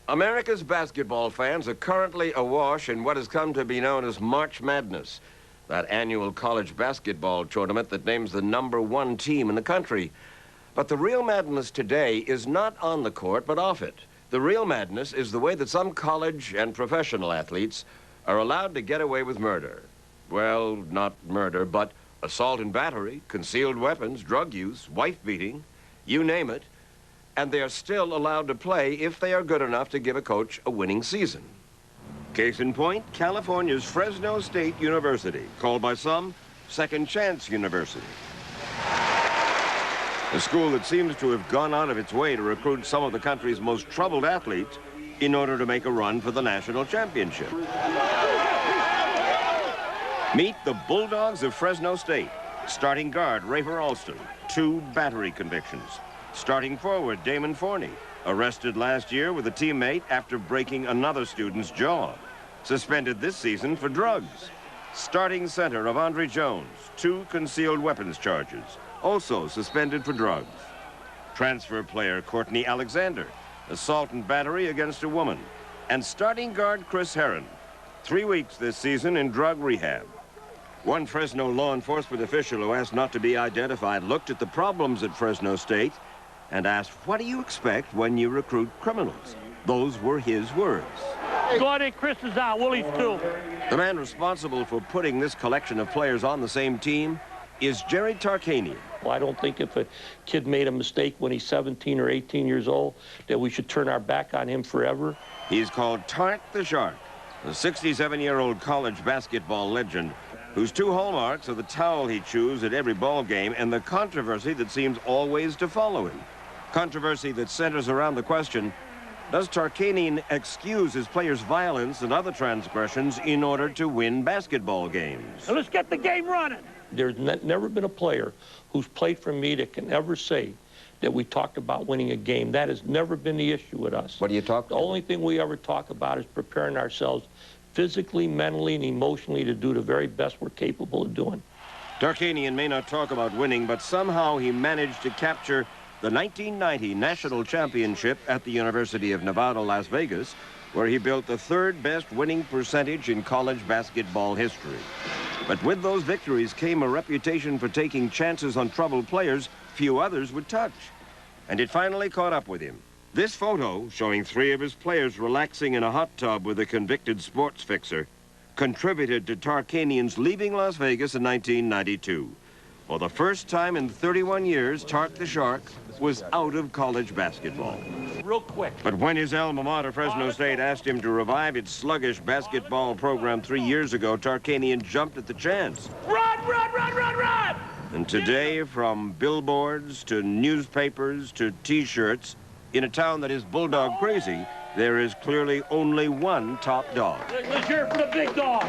America's basketball fans are currently awash in what has come to be known as March Madness, that annual college basketball tournament that names the #1 team in the country. But the real madness today is not on the court, but off it. The real madness is the way that some college and professional athletes are allowed to get away with murder. Well, not murder, but assault and battery, concealed weapons, drug use, wife beating, you name it. And they are still allowed to play if they are good enough to give a coach a winning season. Case in point, California's Fresno State University, called by some Second Chance University. A school that seems to have gone out of its way to recruit some of the country's most troubled athletes in order to make a run for the national championship. Meet the Bulldogs of Fresno State. Starting guard, Rafer Alston, 2 battery convictions. Starting forward, Damon Forney, arrested last year with a teammate after breaking another student's jaw. Suspended this season for drugs. Starting center, Avondre Jones, 2 concealed weapons charges, also suspended for drugs. Transfer player, Courtney Alexander, assault and battery against a woman. And starting guard, Chris Herron, 3 weeks this season in drug rehab. One Fresno law enforcement official who asked not to be identified looked at the problems at Fresno State and asked, "What do you expect when you recruit criminals?" Those were his words. Go ahead, Chris is out. Willie's too. The man responsible for putting this collection of players on the same team is Jerry Tarkanian. Well, I don't think if a kid made a mistake when he's 17 or 18 years old that we should turn our back on him forever. He's called Tark the Shark, a 67-year-old college basketball legend whose 2 hallmarks are the towel he chews at every ball game and the controversy that seems always to follow him. Controversy that centers around the question, does Tarkanian excuse his players' violence and other transgressions in order to win basketball games? Now let's get the game running. There's never been a player who's played for me that can ever say that we talked about winning a game. That has never been the issue with us. What do you talk about? The only thing we ever talk about is preparing ourselves physically, mentally, and emotionally to do the very best we're capable of doing. Tarkanian may not talk about winning, but somehow he managed to capture the 1990 national championship at the University of Nevada, Las Vegas, where he built the 3rd best winning percentage in college basketball history. But with those victories came a reputation for taking chances on troubled players few others would touch. And it finally caught up with him. This photo, showing 3 of his players relaxing in a hot tub with a convicted sports fixer, contributed to Tarkanian's leaving Las Vegas in 1992. For the first time in 31 years, Tark the Shark was out of college basketball. Real quick. But when his alma mater, Fresno State, asked him to revive its sluggish basketball program 3 years ago, Tarkanian jumped at the chance. Run, run, run, run, run! And today, from billboards to newspapers to T-shirts, in a town that is bulldog crazy, there is clearly only one top dog. Let's hear it for the big dog.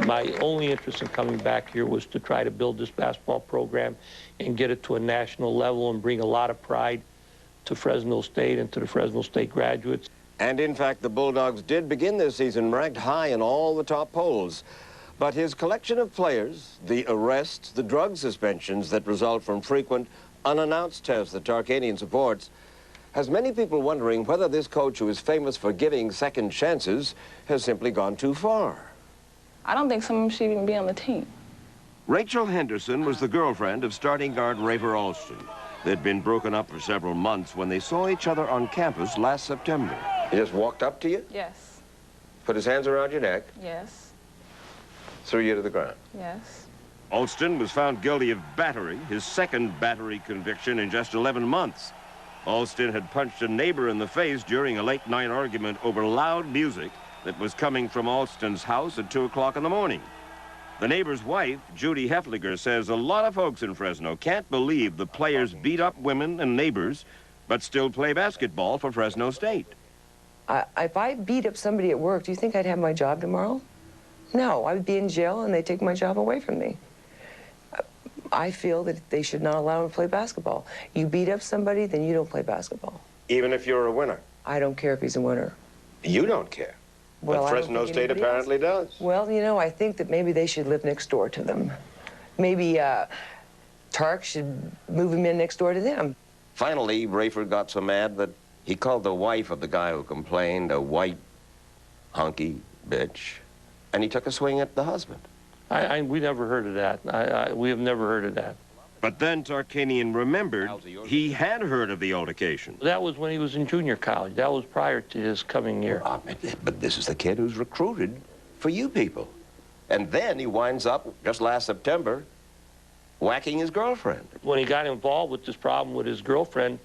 My only interest in coming back here was to try to build this basketball program and get it to a national level and bring a lot of pride to Fresno State and to the Fresno State graduates. And in fact, the Bulldogs did begin this season ranked high in all the top polls. But his collection of players, the arrests, the drug suspensions that result from frequent unannounced tests that Tarkanian supports, has many people wondering whether this coach, who is famous for giving second chances, has simply gone too far. I don't think some of them should even be on the team. Rachel Henderson was the girlfriend of starting guard Rafer Alston. They'd been broken up for several months when they saw each other on campus last September. He just walked up to you? Yes. Put his hands around your neck? Yes. Threw you to the ground? Yes. Alston was found guilty of battery, his 2nd battery conviction in just 11 months. Alston had punched a neighbor in the face during a late-night argument over loud music that was coming from Alston's house at 2 o'clock in the morning. The neighbor's wife, Judy Hefliger, says a lot of folks in Fresno can't believe the players beat up women and neighbors, but still play basketball for Fresno State. If I beat up somebody at work, do you think I'd have my job tomorrow? No, I would be in jail and they'd take my job away from me. I feel that they should not allow him to play basketball. You beat up somebody, then you don't play basketball. Even if you're a winner? I don't care if he's a winner. You don't care? Well, but Fresno State apparently does. Well, you know, I think that maybe they should live next door to them. Maybe Tark should move him in next door to them. Finally, Rafer got so mad that He called the wife of the guy who complained a white, hunky bitch, and he took a swing at the husband. We never heard of that. We have never heard of that. But then Tarkanian remembered he had heard of the altercation. That was when he was in junior college. That was prior to his coming here. But this is the kid who's recruited for you people. And then he winds up, just last September, whacking his girlfriend. When he got involved with this problem with his girlfriend,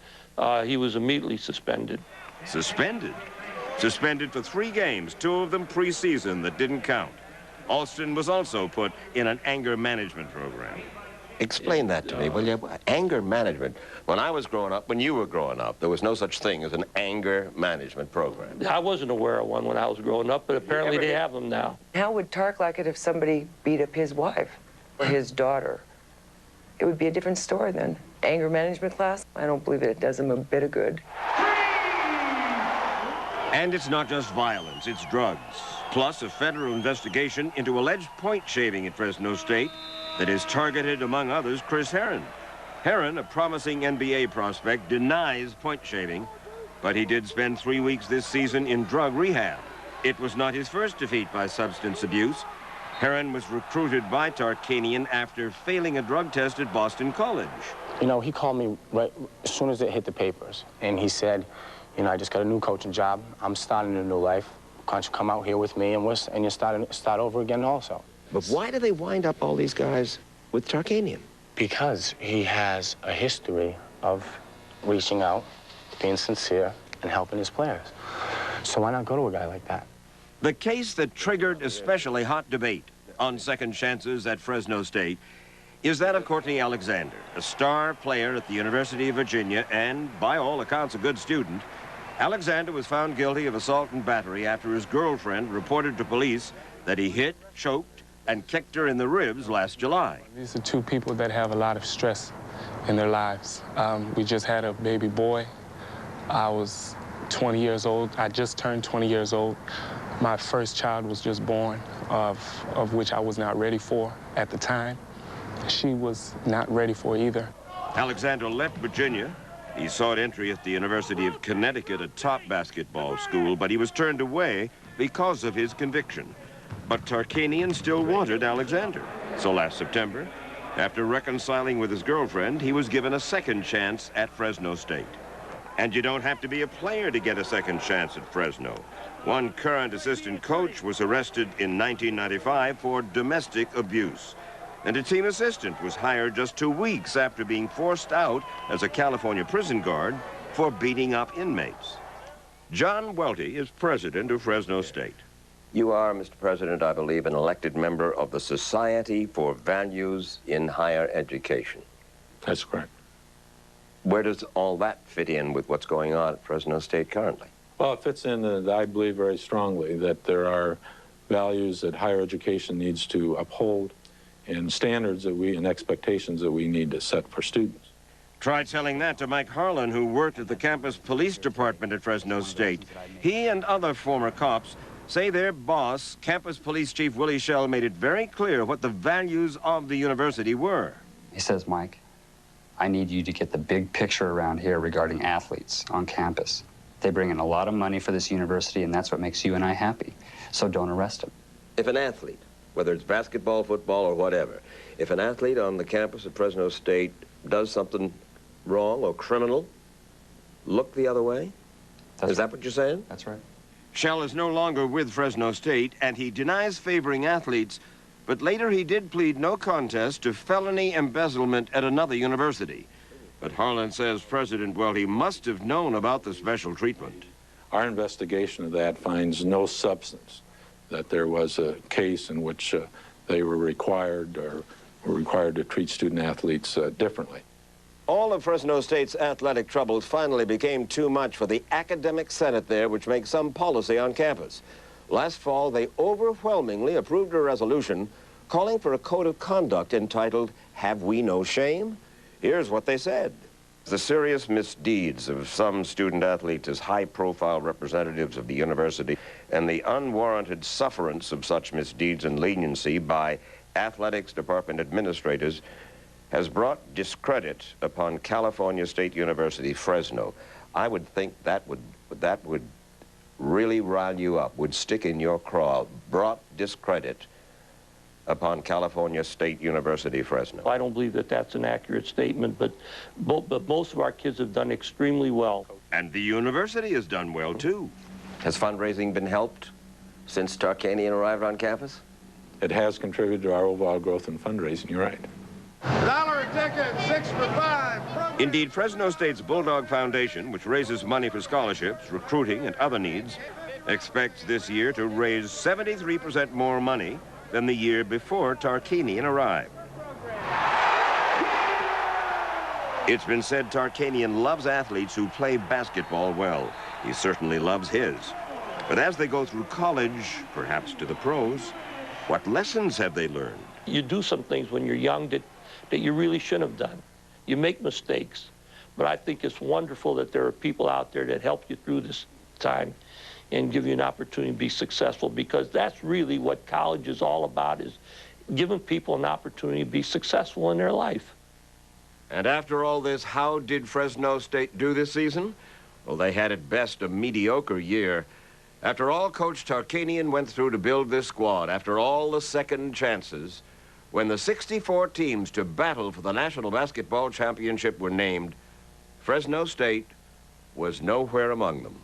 he was immediately suspended. Suspended? Suspended for 3 games, 2 of them preseason that didn't count. Alston was also put in an anger management program. Explain that to me, will you? Anger management. When I was growing up, when you were growing up, there was no such thing as an anger management program. I wasn't aware of one when I was growing up, but apparently they have them now. How would Tark like it if somebody beat up his wife or his daughter? It would be a different story then. Anger management class? I don't believe it does him a bit of good. And it's not just violence, it's drugs. Plus a federal investigation into alleged point shaving at Fresno State that has targeted, among others, Chris Herron. Herron, a promising NBA prospect, denies point shaving, but he did spend 3 weeks this season in drug rehab. It was not his first defeat by substance abuse. Herron was recruited by Tarkanian after failing a drug test at Boston College. You know, he called me right as soon as it hit the papers, and he said, you know, I just got a new coaching job. I'm starting a new life. Why don't you come out here with me and you start over again also? But why do they wind up all these guys with Tarkanian? Because he has a history of reaching out, being sincere, and helping his players. So why not go to a guy like that? The case that triggered especially hot debate on second chances at Fresno State is that of Courtney Alexander, a star player at the University of Virginia and, by all accounts, a good student. Alexander was found guilty of assault and battery after his girlfriend reported to police that he hit, choked, and kicked her in the ribs last July. These are 2 people that have a lot of stress in their lives. We just had a baby boy. I was 20 years old. I just turned 20 years old. My first child was just born, of which I was not ready for at the time. She was not ready for either. Alexander left Virginia. He sought entry at the University of Connecticut, a top basketball school, but he was turned away because of his conviction. But Tarkanian still wanted Alexander. So last September, after reconciling with his girlfriend, he was given a second chance at Fresno State. And you don't have to be a player to get a second chance at Fresno. One current assistant coach was arrested in 1995 for domestic abuse. And a team assistant was hired just 2 weeks after being forced out as a California prison guard for beating up inmates. John Welty is president of Fresno State. You are, Mr. President, I believe, an elected member of the Society for Values in Higher Education. That's correct. Where does all that fit in with what's going on at Fresno State currently? Well, it fits in, I believe very strongly, that there are values that higher education needs to uphold and standards that and expectations that we need to set for students. Try telling that to Mike Harlan, who worked at the campus police department at Fresno State. He and other former cops say their boss, campus police chief Willie Schell, made it very clear what the values of the university were. He says, Mike, I need you to get the big picture around here regarding athletes on campus. They bring in a lot of money for this university, and that's what makes you and I happy. So don't arrest them. If an athlete, whether it's basketball, football, or whatever, if an athlete on the campus at Fresno State does something wrong or criminal, look the other way? Is that what you're saying? That's right. Schell is no longer with Fresno State, and he denies favoring athletes, but later he did plead no contest to felony embezzlement at another university. But Harlan says President Welty must have known about the special treatment. Our investigation of that finds no substance, that there was a case in which they were required to treat student athletes differently. All of Fresno State's athletic troubles finally became too much for the academic senate there, which makes some policy on campus. Last fall, they overwhelmingly approved a resolution calling for a code of conduct entitled, Have We No Shame? Here's what they said. The serious misdeeds of some student athletes as high-profile representatives of the university and the unwarranted sufferance of such misdeeds and leniency by athletics department administrators has brought discredit upon California State University, Fresno. I would think that would really rile you up, would stick in your craw, brought discredit upon California State University, Fresno. I don't believe that that's an accurate statement, but most of our kids have done extremely well. And the university has done well, too. Has fundraising been helped since Tarkanian arrived on campus? It has contributed to our overall growth in fundraising, you're right. $1 a ticket, 6 for 5. Indeed, Fresno State's Bulldog Foundation, which raises money for scholarships, recruiting, and other needs, expects this year to raise 73% more money than the year before Tarkanian arrived. It's been said Tarkanian loves athletes who play basketball well. He certainly loves his. But as they go through college, perhaps to the pros, what lessons have they learned? You do some things when you're young that you really shouldn't have done. You make mistakes. But I think it's wonderful that there are people out there that help you through this time and give you an opportunity to be successful, because that's really what college is all about, is giving people an opportunity to be successful in their life. And after all this, how did Fresno State do this season? Well, they had at best a mediocre year. After all Coach Tarkanian went through to build this squad, after all the second chances, when the 64 teams to battle for the National Basketball Championship were named, Fresno State was nowhere among them.